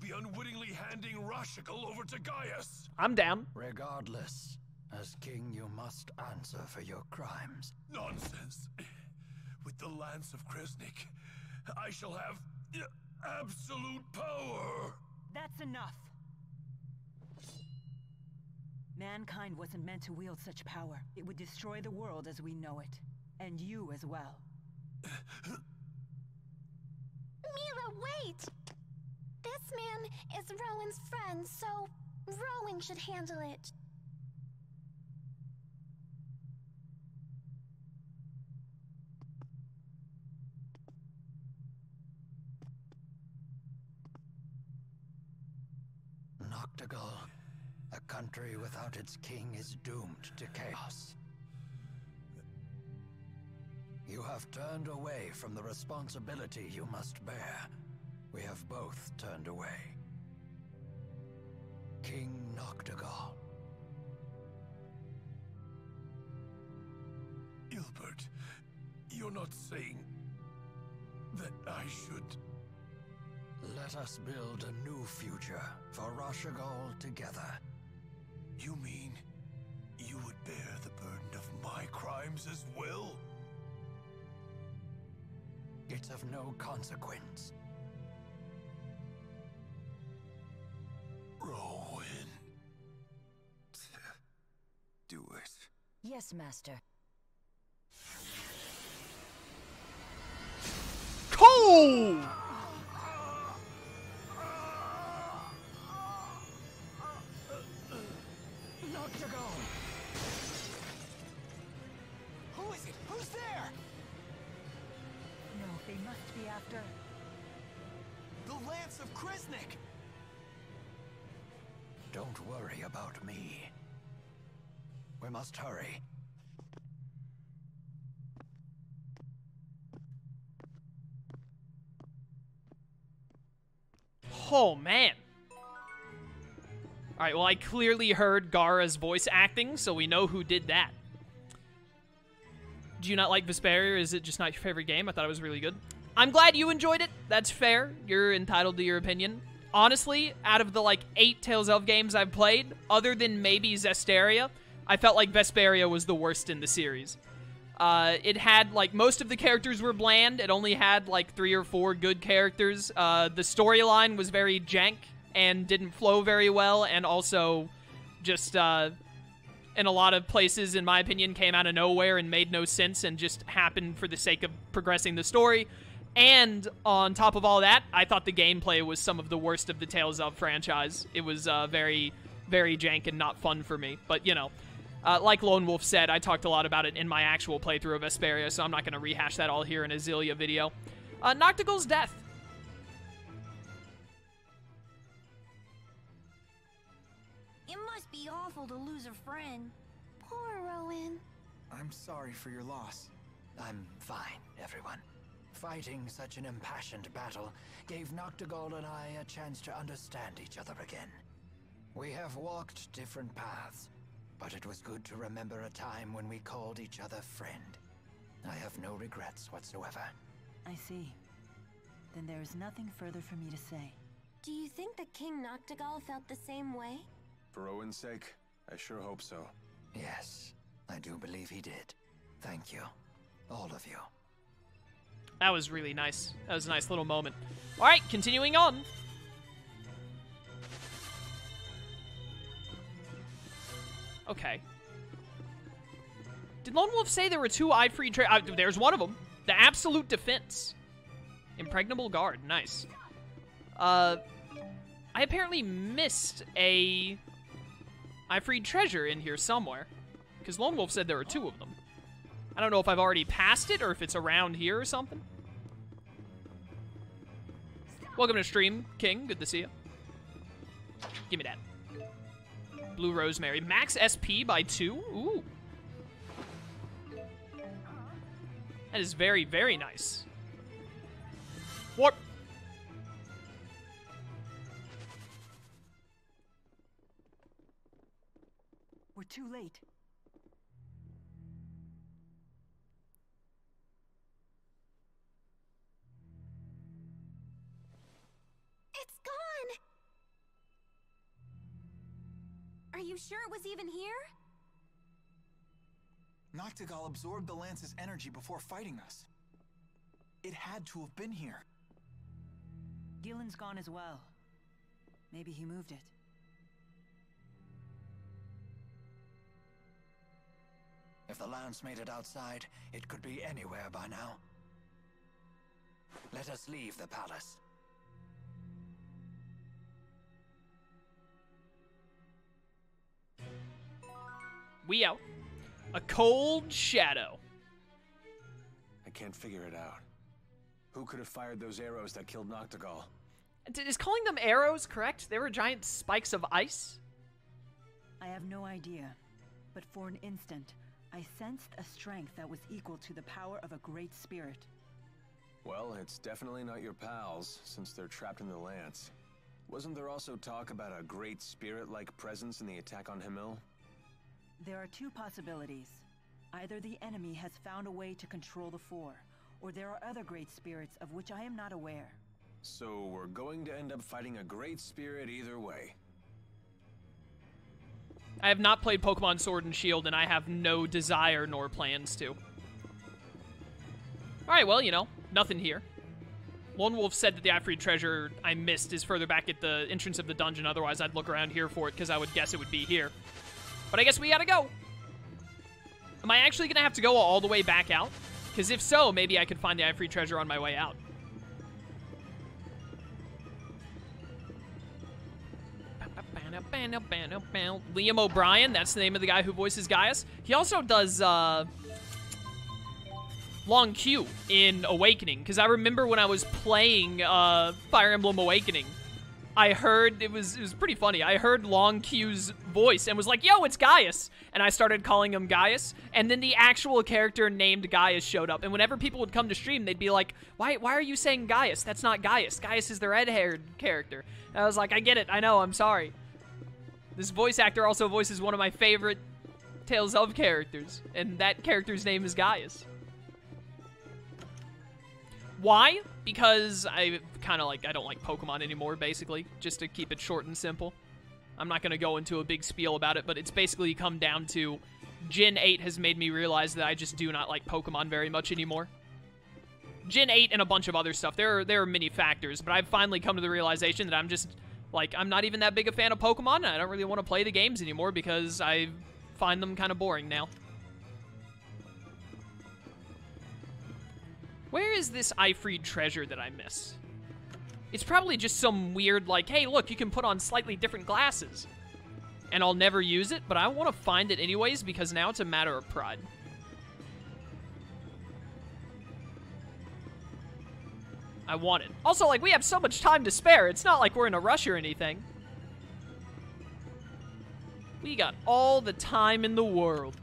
be unwittingly handing Rashigal over to Gaius. I'm down. Regardless, as king you must answer for your crimes. Nonsense. With the Lance of Kresnik, I shall have absolute power. That's enough. Mankind wasn't meant to wield such power. It would destroy the world as we know it. And you as well. Mira, wait! This man is Rowan's friend, so Rowan should handle it. Noctigal, a country without its king is doomed to chaos. You have turned away from the responsibility you must bear. We have both turned away. King Noctigal. Ilbert, you're not saying that I should... Let us build a new future for Rashigal together. You mean you would bear the burden of my crimes as well? It's of no consequence. Rowan. Do it. Yes, Master. Cool! Noctigal! Who is it? Who's there? No, they must be after... The Lance of Kresnik! Don't worry about me. We must hurry. Oh, man. Alright, well, I clearly heard Gara's voice acting, so we know who did that. Do you not like Vesperia, or is it just not your favorite game? I thought it was really good. I'm glad you enjoyed it. That's fair. You're entitled to your opinion. Honestly, out of the, 8 Tales of games I've played, other than maybe Zestiria, I felt like Vesperia was the worst in the series. It had, most of the characters were bland. It only had, 3 or 4 good characters. The storyline was very jank and didn't flow very well, and also just, in a lot of places, in my opinion, came out of nowhere and made no sense and just happened for the sake of progressing the story. And on top of all that, I thought the gameplay was some of the worst of the Tales of franchise. It was very, very jank and not fun for me. But, you know, like Lone Wolf said, I talked a lot about it in my actual playthrough of Vesperia, so I'm not going to rehash that all here in a Xillia video. Noctigal's death. It must be awful to lose a friend. Poor Rowan. I'm sorry for your loss. I'm fine, everyone. Fighting such an impassioned battle gave Noctigal and I a chance to understand each other again. We have walked different paths, but it was good to remember a time when we called each other friend. I have no regrets whatsoever. I see. Then there is nothing further for me to say. Do you think that King Noctigal felt the same way? For Rowan's sake, I sure hope so. Yes, I do believe he did. Thank you. All of you. That was really nice. That was a nice little moment. All right, continuing on. Okay. Did Lone Wolf say there were 2 Ifrit there's one of them. The Absolute Defense. Impregnable Guard. Nice. I apparently missed a Ifrit treasure in here somewhere. Because Lone Wolf said there were 2 of them. I don't know if I've already passed it or if it's around here or something. Welcome to stream, King. Good to see you. Give me that. Blue Rosemary. Max SP by 2? Ooh. That is very, very nice. Warp. We're too late. It's gone! it was even here? Noctigal absorbed the lance's energy before fighting us. It had to have been here. Gillen's gone as well. Maybe he moved it. If the lance made it outside, it could be anywhere by now. Let us leave the palace. We out. A cold shadow. I can't figure it out. Who could have fired those arrows that killed Noctigal? Is calling them arrows correct? They were giant spikes of ice? I have no idea, but for an instant, I sensed a strength that was equal to the power of a great spirit. Well, it's definitely not your pals, since they're trapped in the lance. Wasn't there also talk about a great spirit-like presence in the attack on Himmel? There are two possibilities. Either the enemy has found a way to control the Four, or there are other great spirits of which I am not aware. So we're going to end up fighting a great spirit either way. I have not played Pokemon Sword and Shield, and I have no desire nor plans to. Alright, well, you know, nothing here. Lone Wolf said that the Ifrit treasure I missed is further back at the entrance of the dungeon, otherwise I'd look around here for it, because I would guess it would be here. But I guess we gotta go. Am I actually gonna have to go all the way back out? Because if so, maybe I could find the Ifrit treasure on my way out. Liam O'Brien, that's the name of the guy who voices Gaius. He also does Long Q in Awakening, because I remember when I was playing Fire Emblem Awakening, I heard, it was pretty funny, I heard Long Q's voice and was like, yo, it's Gaius! And I started calling him Gaius, and then the actual character named Gaius showed up, and whenever people would come to stream, they'd be like, why are you saying Gaius? That's not Gaius. Gaius is the red-haired character. And I was like, I get it, I know, I'm sorry. This voice actor also voices one of my favorite Tales of characters, and that character's name is Gaius. Why? Because I kind of like, I don't like Pokemon anymore, basically, just to keep it short and simple. I'm not going to go into a big spiel about it, but it's basically come down to Gen 8 has made me realize that I just do not like Pokemon very much anymore. Gen 8 and a bunch of other stuff, there are many factors, but I've finally come to the realization that I'm just, like, I'm not even that big a fan of Pokemon, and I don't really want to play the games anymore because I find them kind of boring now. Where is this Ifrit treasure that I miss? It's probably just some weird, like, hey, look, you can put on slightly different glasses. And I'll never use it, but I want to find it anyways because now it's a matter of pride. I want it. Also, like, we have so much time to spare. It's not like we're in a rush or anything. We got all the time in the world.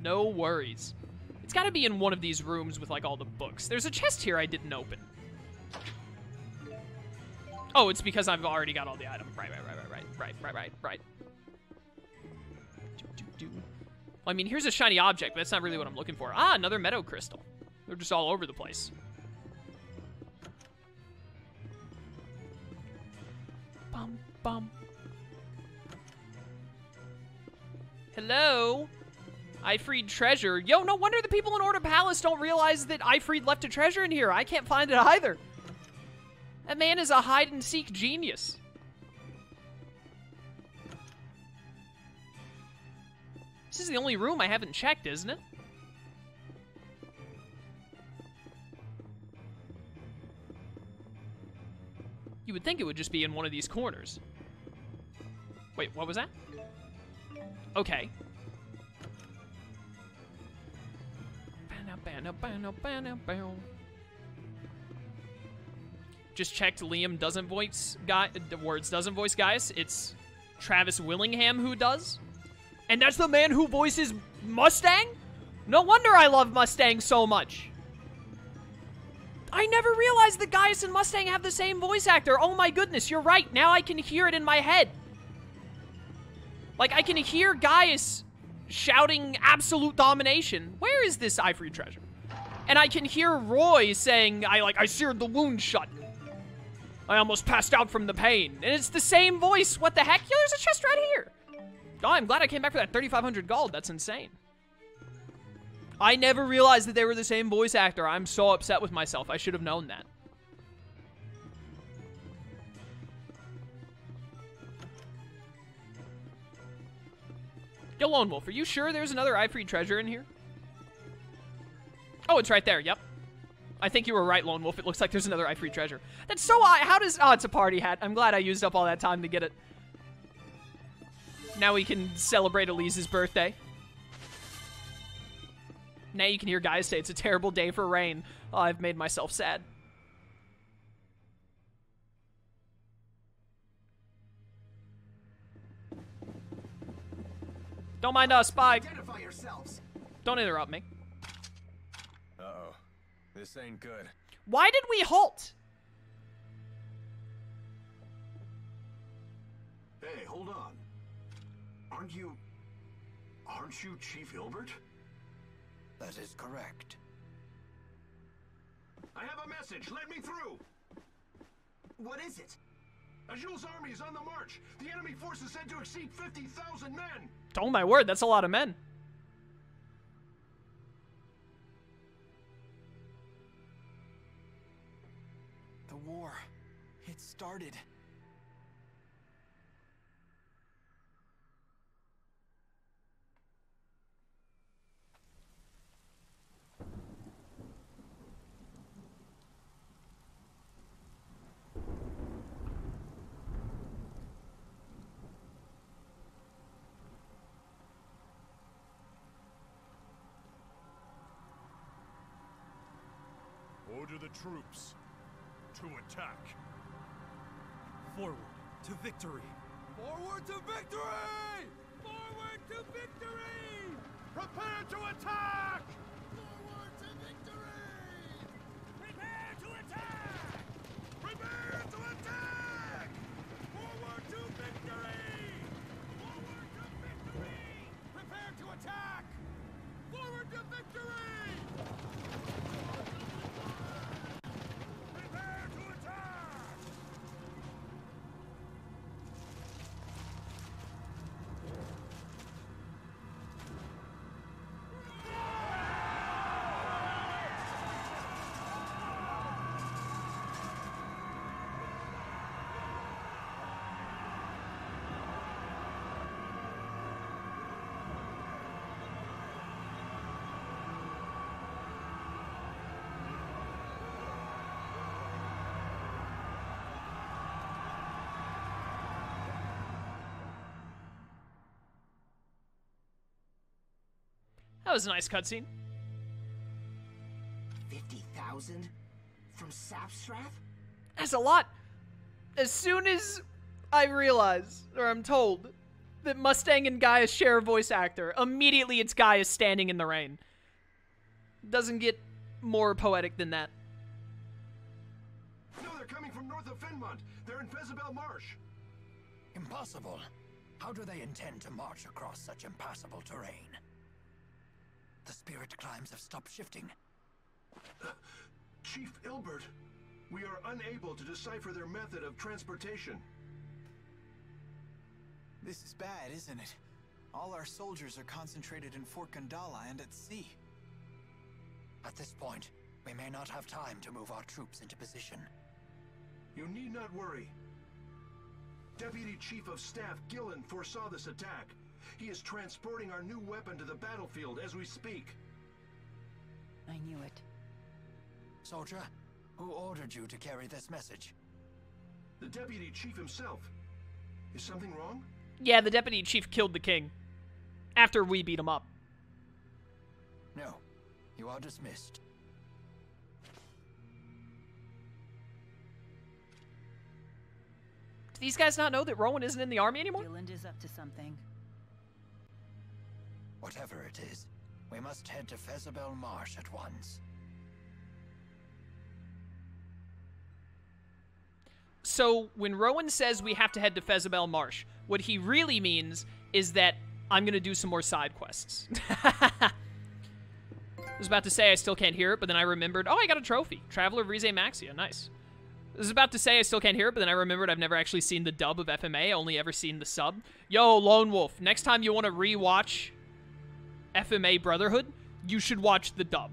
No worries. It's got to be in one of these rooms with, like, all the books. There's a chest here I didn't open. Oh, it's because I've already got all the items. Right. Well, I mean, here's a shiny object, but that's not really what I'm looking for. Ah, another Meadow Crystal. They're just all over the place. Bum, bum. Hello? Ifrit treasure. Yo, no wonder the people in Order Palace don't realize that Ifrit left a treasure in here. I can't find it either. That man is a hide-and-seek genius. This is the only room I haven't checked, isn't it? You would think it would just be in one of these corners. Wait, what was that? Okay. Just checked. Liam doesn't voice Gaius. It's Travis Willingham who does. And that's the man who voices Mustang? No wonder I love Mustang so much. I never realized that Gaius and Mustang have the same voice actor. Oh my goodness, you're right. Now I can hear it in my head. Like, I can hear Gaius shouting absolute domination. Where is this Ifrit treasure? And I can hear Roy saying, I seared the wound shut. I almost passed out from the pain. And it's the same voice. What the heck? Yo, there's a chest right here. Oh, I'm glad I came back for that 3,500 gold. That's insane. I never realized that they were the same voice actor. I'm so upset with myself. I should have known that. Yo, Lone Wolf, are you sure there's another Ifrit treasure in here? Oh, it's right there. Yep. I think you were right, Lone Wolf. It looks like there's another Ifrit treasure. That's so odd. How does... Oh, it's a party hat. I'm glad I used up all that time to get it. Now we can celebrate Elise's birthday. Now you can hear guys say it's a terrible day for rain. Oh, I've made myself sad. Don't mind us, Spike. Identify yourselves. Don't interrupt me. Uh-oh. This ain't good. Why did we halt? Hey, hold on. Aren't you Chief Ilbert? That is correct. I have a message. Let me through. What is it? Ajul's army is on the march. The enemy force is said to exceed 50,000 men. Oh my word, that's a lot of men. The war. It started. Order the troops to attack. Forward to victory. Forward to victory! Forward to victory! Prepare to attack! Forward to victory! Prepare to attack! Prepare to attack! Forward to victory! Forward to victory! Prepare to attack! Forward to victory! That was a nice cutscene. 50,000? From Sapstrath? That's a lot. As soon as I realize, or I'm told, that Mustang and Gaius share a voice actor, immediately it's Gaius standing in the rain. Doesn't get more poetic than that. No, they're coming from north of Finmont. They're in Fezabel Marsh. Impossible. How do they intend to march across such impassable terrain? The spirit climbs have stopped shifting. Chief Ilbert, we are unable to decipher their method of transportation. This is bad, isn't it? All our soldiers are concentrated in Fort Gandala and at sea. At this point, we may not have time to move our troops into position. You need not worry. Deputy Chief of Staff Gillen foresaw this attack. He is transporting our new weapon to the battlefield as we speak. I knew it. Soldier, who ordered you to carry this message? The Deputy Chief himself. Is something wrong? Yeah, the Deputy Chief killed the king. After we beat him up. No, you are dismissed. Do these guys not know that Rowan isn't in the army anymore? Gilland is up to something. Whatever it is, we must head to Fezabel Marsh at once. So, when Rowan says we have to head to Fezabel Marsh, what he really means is that I'm going to do some more side quests. I was about to say I still can't hear it, but then I remembered, oh, I got a trophy. Traveler of Rize Maxia, nice. I was about to say I still can't hear it, but then I remembered I've never actually seen the dub of FMA, only ever seen the sub. Yo, Lone Wolf, next time you want to rewatch FMA Brotherhood, you should watch the dub.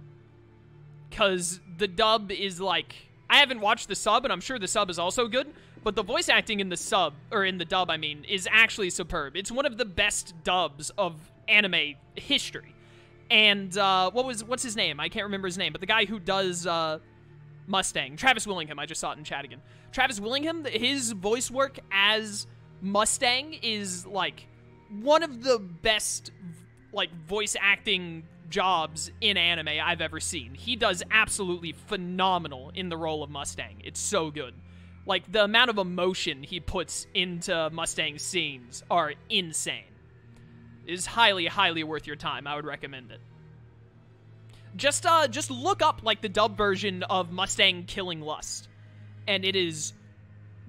Because the dub is like... I haven't watched the sub, and I'm sure the sub is also good, but the voice acting in the sub, or in the dub, I mean, is actually superb. It's one of the best dubs of anime history. And, what's his name? I can't remember his name, but the guy who does, Mustang. Travis Willingham, I just saw it in chat again. Travis Willingham, his voice work as Mustang is, like, one of the best, like, voice acting jobs in anime I've ever seen. He does absolutely phenomenal in the role of Mustang. It's so good. Like, the amount of emotion he puts into Mustang's scenes are insane. It is highly, highly worth your time. I would recommend it. Just look up, like, the dub version of Mustang killing Lust. And it is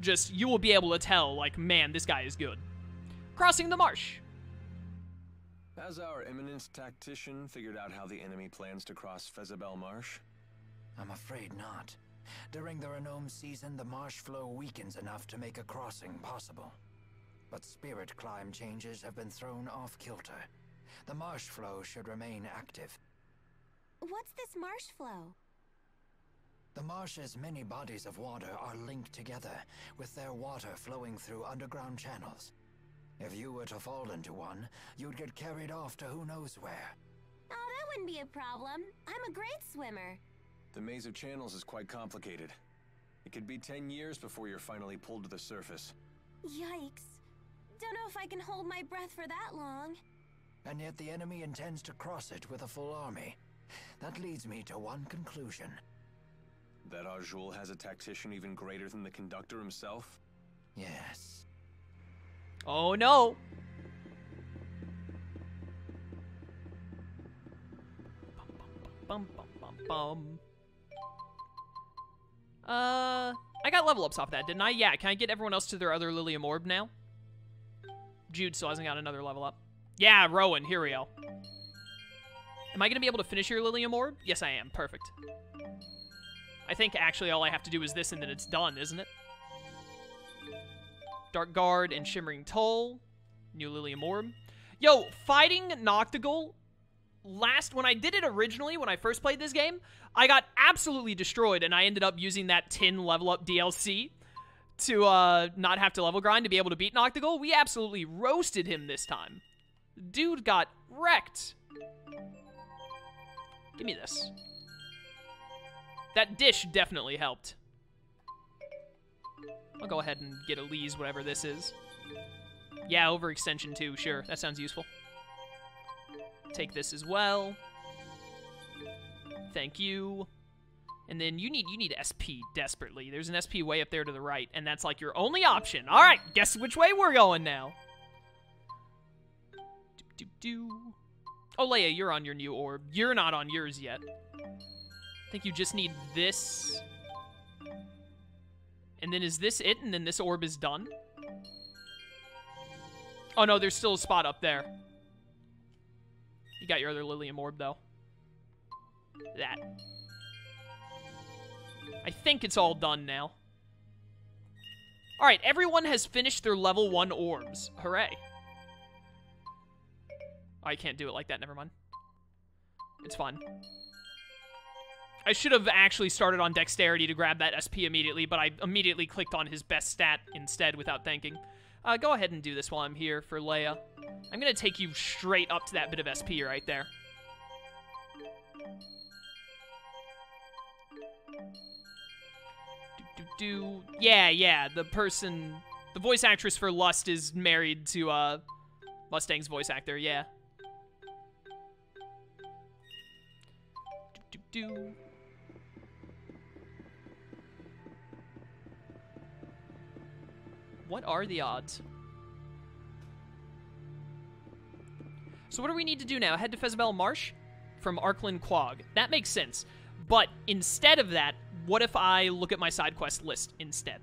just, you will be able to tell, like, man, this guy is good. Crossing the marsh. Has our eminent tactician figured out how the enemy plans to cross Fezabel Marsh? I'm afraid not. During the Renome season, the marsh flow weakens enough to make a crossing possible. But spirit climb changes have been thrown off kilter. The marsh flow should remain active. What's this marsh flow? The marsh's many bodies of water are linked together, with their water flowing through underground channels. If you were to fall into one, you'd get carried off to who knows where. Oh, that wouldn't be a problem. I'm a great swimmer. The maze of channels is quite complicated. It could be 10 years before you're finally pulled to the surface. Yikes. Don't know if I can hold my breath for that long. And yet the enemy intends to cross it with a full army. That leads me to one conclusion. That Arjul has a tactician even greater than the conductor himself? Yes. Oh no! Bum, bum, bum, bum. I got level ups off that, didn't I? Yeah, can I get everyone else to their other Lilium Orb now? Jude still hasn't got another level up. Yeah, Rowan, here we go. Am I going to be able to finish your Lilium Orb? Yes, I am. Perfect. I think actually all I have to do is this and then it's done, isn't it? Dark Guard and Shimmering Toll. New Lilium Orb. Yo, fighting Noctigul, when I did it originally, when I first played this game, I got absolutely destroyed, and I ended up using that tin level up DLC to not have to level grind to be able to beat Noctigul. We absolutely roasted him this time. Dude got wrecked. Give me this. That dish definitely helped. I'll go ahead and get Elise, whatever this is. Yeah, overextension too, sure. That sounds useful. Take this as well. Thank you. And then you need SP desperately. There's an SP way up there to the right, and that's like your only option. All right, guess which way we're going now. Oh, Leia, you're on your new orb. You're not on yours yet. I think you just need this. And then is this it? And then this orb is done? Oh, no, there's still a spot up there. You got your other Lilium Orb, though. That. I think it's all done now. Alright, everyone has finished their level 1 orbs. Hooray. Oh, I can't do it like that, never mind. It's fun. I should have actually started on Dexterity to grab that SP immediately, but I immediately clicked on his best stat instead without thinking. Go ahead and do this while I'm here for Leia. I'm going to take you straight up to that bit of SP right there. Yeah, the voice actress for Lust is married to, Mustang's voice actor, yeah. What are the odds? So what do we need to do now? Head to Fezabel Marsh from Arklin Quag. That makes sense. But instead of that, what if I look at my side quest list instead?